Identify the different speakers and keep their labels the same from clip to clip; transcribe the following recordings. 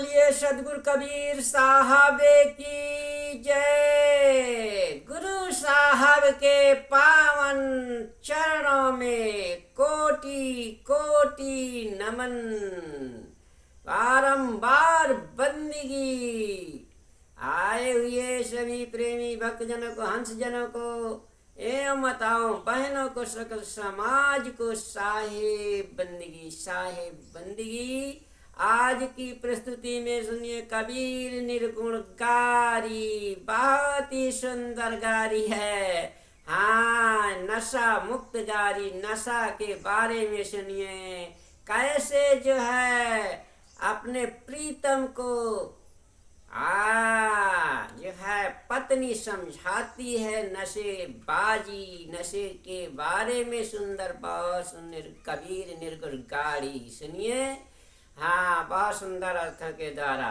Speaker 1: बोलिए सदगुरु कबीर साहब की जय। गुरु साहब के पावन चरणों में कोटि कोटि नमन। बारंबार बंदगी आए हुए सभी प्रेमी भक्तजनों को, हंस जनों को एवं माताओं बहनों को, सकल समाज को साहेब बंदगी। आज की प्रस्तुति में सुनिए कबीर निर्गुण गारी, बहुत ही सुंदर गारी है। हाँ, नशा मुक्त गारी, नशा के बारे में सुनिए। कैसे जो है अपने प्रीतम को जो है पत्नी समझाती है नशेबाजी, नशे के बारे में सुंदर, बहुत सुंदर कबीर निर्गुण गाड़ी सुनिए। हाँ, बहुत सुंदर अर्थ के द्वारा।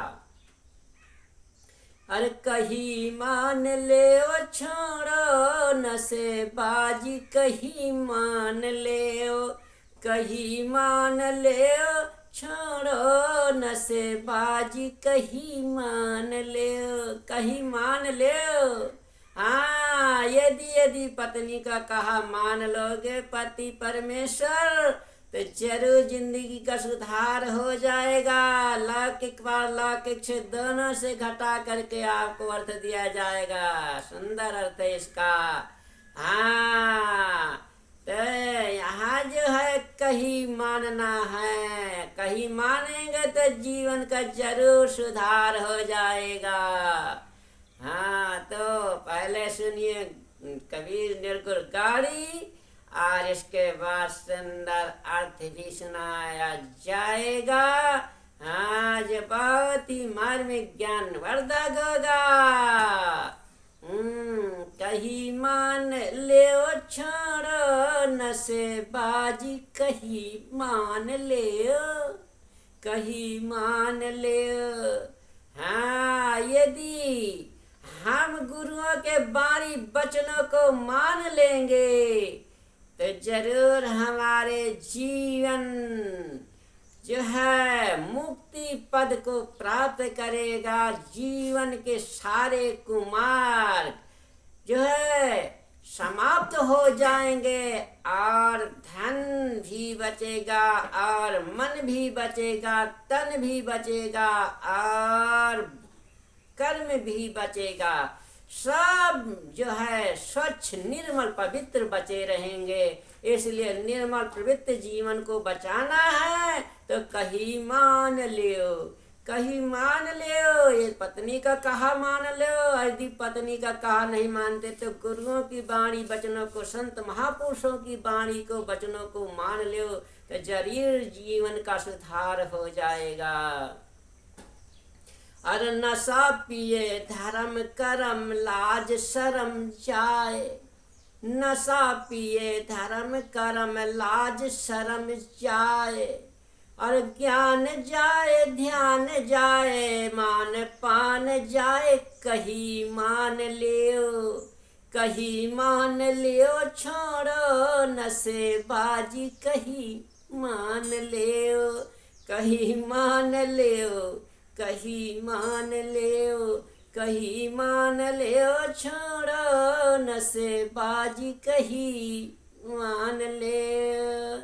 Speaker 1: अरे कहीं मान ले ओ छोड़ो नशेबाजी, कहीं मान ले ओ, कहीं मान ले ओ छोड़ो नशेबाजी, कहीं मान ले ओ, कहीं मान ले ओ। हाँ, यदि पत्नी का कहा मान लोगे पति परमेश्वर, तो जरूर जिंदगी का सुधार हो जाएगा। लौकिक व लौकिक से दोनों से घटा करके आपको अर्थ दिया जाएगा। सुंदर अर्थ है इसका। हाँ, तो यहाँ जो है कहीं मानना है, कहीं मानेंगे तो जीवन का जरूर सुधार हो जाएगा। हाँ, तो पहले सुनिए कबीर निर्गुण गाड़ी और इसके बाद सुंदर अर्थ भी सुनाया जाएगा। हाँ, जो बहुत ही मार्मिक ज्ञानवर्धक होगा। कहीं मान ले ओ छोड़ो नशेबाजी, कहीं मान ले ओ, कहीं मान ले ओ। हाँ, यदि हम गुरुओं के बाणी वचनों को मान लेंगे तो जरूर हमारे जीवन जो है मुक्ति पद को प्राप्त करेगा। जीवन के सारे कुमार्ग जो है समाप्त हो जाएंगे और धन भी बचेगा और मन भी बचेगा, तन भी बचेगा और कर्म भी बचेगा। सब जो है स्वच्छ निर्मल पवित्र बचे रहेंगे। इसलिए निर्मल पवित्र जीवन को बचाना है तो कहीं मान लियो, कहीं मान लियो। ये पत्नी का कहा मान लो। यदि पत्नी का कहा नहीं मानते तो गुरुओं की वाणी वचनों को, संत महापुरुषों की वाणी को वचनों को मान लियो तो जरूर जीवन का सुधार हो जाएगा। अरे नशा पिए धर्म करम लाज शर्म जाए, नशा पिए धर्म करम लाज शर्म जाए। और ज्ञान जाए ध्यान जाए, मान पान जाए, कहीं मान लियो, कहीं मान लियो छोड़ो नशेबाजी, कहीं मान लियो, कहीं मान लियो, कहीं मान लियो, कहीं मान लियो छोड़ो नशेबाजी, कहीं मान लियो।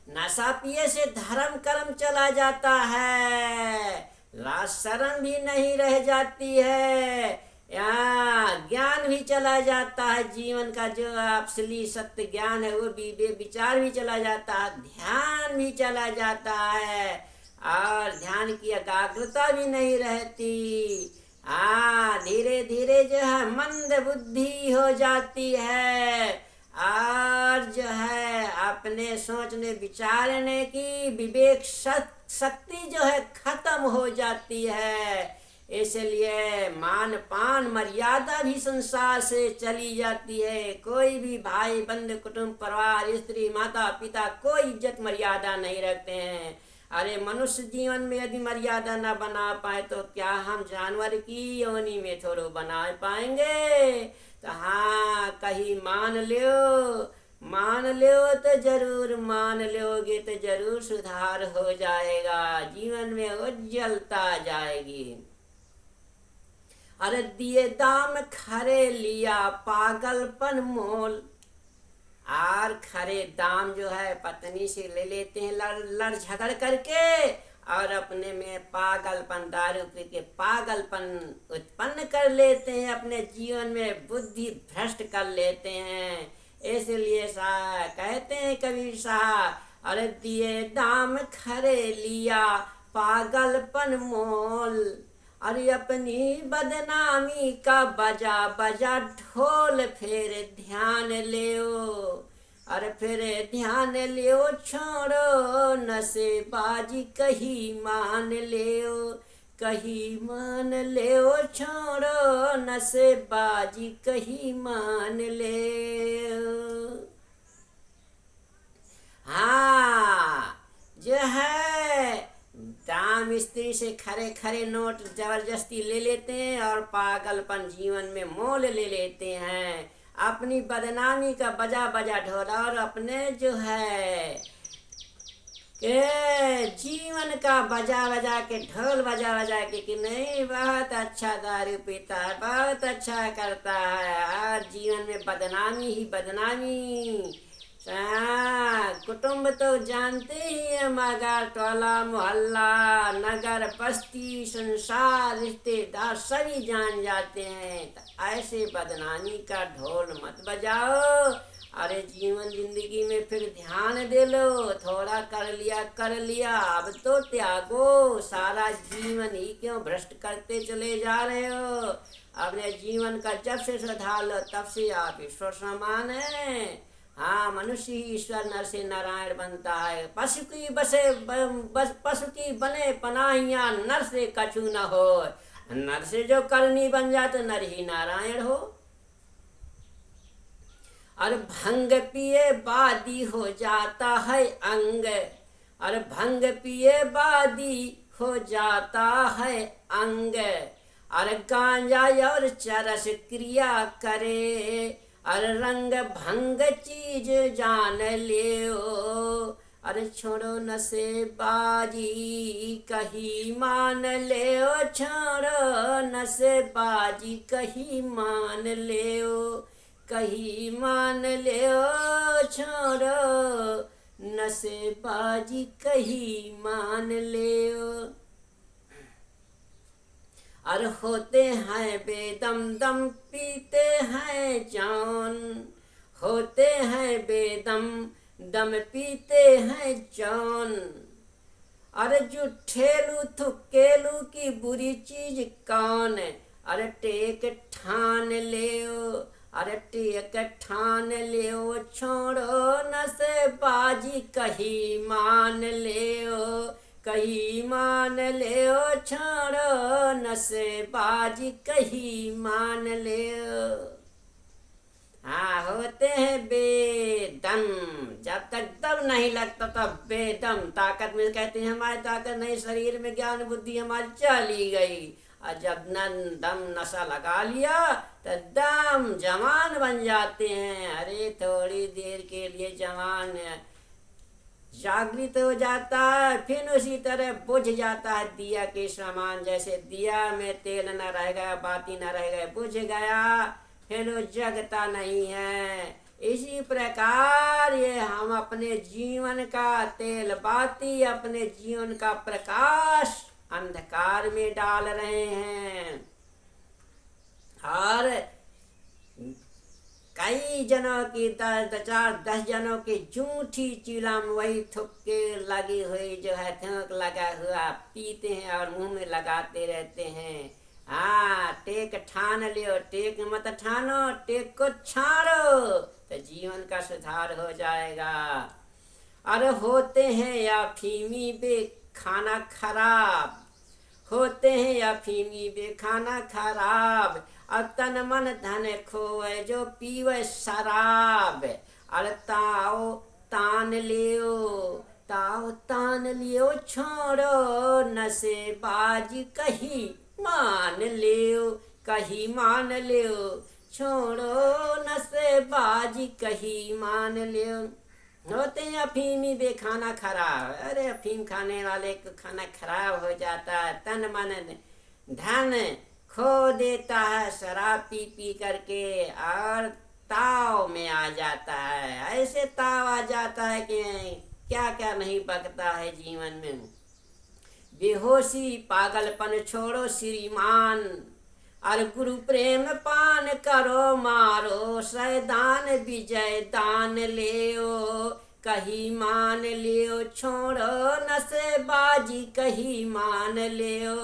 Speaker 1: नशा पिए से धर्म कर्म चला जाता है, लाज शर्म भी नहीं रह जाती है, ज्ञान भी चला जाता है। जीवन का जो असली सत्य ज्ञान है वो भी, विचार भी चला जाता है, ध्यान भी चला जाता है और ध्यान की एकाग्रता भी नहीं रहती। धीरे धीरे जो है मंद बुद्धि हो जाती है और जो है अपने सोचने विचारने की विवेक शक्ति जो है खत्म हो जाती है। इसलिए मान पान मर्यादा भी संसार से चली जाती है। कोई भी भाई बंधु कुटुंब परिवार स्त्री माता पिता कोई इज्जत मर्यादा नहीं रखते हैं। अरे मनुष्य जीवन में यदि मर्यादा न बना पाए तो क्या हम जानवर की योनि में थोड़ो बना पाएंगे। तो हाँ, कहीं मान लियो मान लो तो जरूर, मान लोगे तो जरूर सुधार हो जाएगा, जीवन में उज्जवलता जाएगी। अरे दिए दाम खरे लिया पागलपन मोल। और खरे दाम जो है पत्नी से ले लेते हैं लड़ झगड़ करके, और अपने में पागलपन, दारू पी के पागलपन उत्पन्न कर लेते हैं, अपने जीवन में बुद्धि भ्रष्ट कर लेते हैं। इसलिए सा कहते हैं कबीर साहब, अरे दिए दाम खरे लिया पागलपन मोल। अरे अपनी बदनामी का बजा बजा ढोल, फिर ध्यान लियो। अरे फिर ध्यान लियो, छोड़ो नशेबाजी कहीं मान लियो, कहीं मान लियो, छोड़ो नशेबाजी कहीं मान लियो। हाँ, जो है दाम स्त्री से खरे खरे नोट जबरदस्ती ले लेते हैं और पागलपन जीवन में मोल ले लेते हैं, अपनी बदनामी का बजा बजा ढोला, और अपने जो है के जीवन का बजा बजा के ढोल बजा बजा के कि नहीं बहुत अच्छा दारू पीता है, बहुत अच्छा करता है, और जीवन में बदनामी ही बदनामी। कुटुंब तो जानते ही है, मगर टोला मोहल्ला नगर बस्ती संसार रिश्तेदार सभी जान जाते हैं। तो ऐसे बदनामी का ढोल मत बजाओ। अरे जीवन जिंदगी में फिर ध्यान दे लो, थोड़ा कर लिया अब तो त्यागो, सारा जीवन ही क्यों भ्रष्ट करते चले जा रहे हो। अपने जीवन का जब से सुधार लो तब से आप ईश्वर समान है। हाँ, मनुष्य ही ईश्वर, नर से नारायण बनता है। पशु की बने पनाहिया, नर से कछु न हो। नर से जो करनी बन जाए तो नर ही नारायण हो। और भंग पिए बादी हो जाता है अंग, और भंग पिए बादी हो जाता है अंग। और गांजा और चरस क्रिया करे, और रंग भंग चीज जान लियो। अरे छोड़ो नशेबाजी कहीं मान लियो, छोड़ो नशेबाजी कहीं मान लियो, कहीं मान लियो, छोड़ो नशेबाजी कहीं मान लियो। और होते हैं बेदम दम पीते हैं जान, होते हैं बेदम दम पीते हैं जान। अरे जो ठेलू थुकेलू की बुरी चीज कौन, अरे टेक ठान लियो, अरे टेक ठान लियो, छोड़ो नशेबाजी कहीं मान लियो, कहीं मान लियो, छोड़ो नशेबाजी कहीं मान लियो। हाँ, होते हैं बेदम, जब तक दम नहीं लगता तब बेदम। ताकत में कहते हैं हमारी ताकत नहीं, शरीर में ज्ञान बुद्धि हमारी चली गई, और जब दम नशा लगा लिया तो दम जवान बन जाते हैं। अरे थोड़ी देर के लिए जवान जागृत हो जाता है, फिर उसी तरह बुझ जाता है दिया के समान। जैसे दिया में तेल न रहेगा, बाती न रहेगा, बुझ गया, फिर वो जगता नहीं है। इसी प्रकार ये हम अपने जीवन का तेल बाती, अपने जीवन का प्रकाश अंधकार में डाल रहे हैं। और कई जनों की 10 जनों की झूठी चिलम वही थुक्के लगी हुई जो है थूक लगा हुआ पीते हैं और मुंह में लगाते रहते हैं। हाँ, टेक ठान लियो, टेक मत ठानो, टेक को छाड़ो तो जीवन का सुधार हो जाएगा। अरे होते हैं या फीमी बे खाना खराब, होते हैं या फीमी बे खाना खराब, और तन मन धन खोए जो पीवे शराब। अरे ताओ तान लियो, ताओ तान लियो, छोड़ो नशेबाजी कहीं मान लियो, कहीं मान लियो, छोड़ो नशेबाजी कहीं मान लियो। होते हैं अफीमी बेखाना खराब, अरे अफीम खाने वाले को खाना खराब हो जाता है, तन मन धन खो देता है शराब पी पी करके, और ताव में आ जाता है। ऐसे ताव आ जाता है कि क्या क्या नहीं बकता है जीवन में। बेहोशी पागलपन छोड़ो श्रीमान, और गुरु प्रेम पान करो मारो, सैदान विजय दान लियो कहीं मान लियो। छोड़ो नशेबाजी कहीं मान लियो,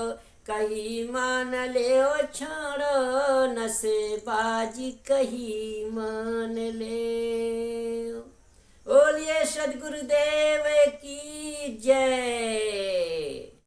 Speaker 1: कहीं मान लियो। छोड़ो नशेबाजी कहीं मान लियो। बोलिए सद्गुरुदेव की जय।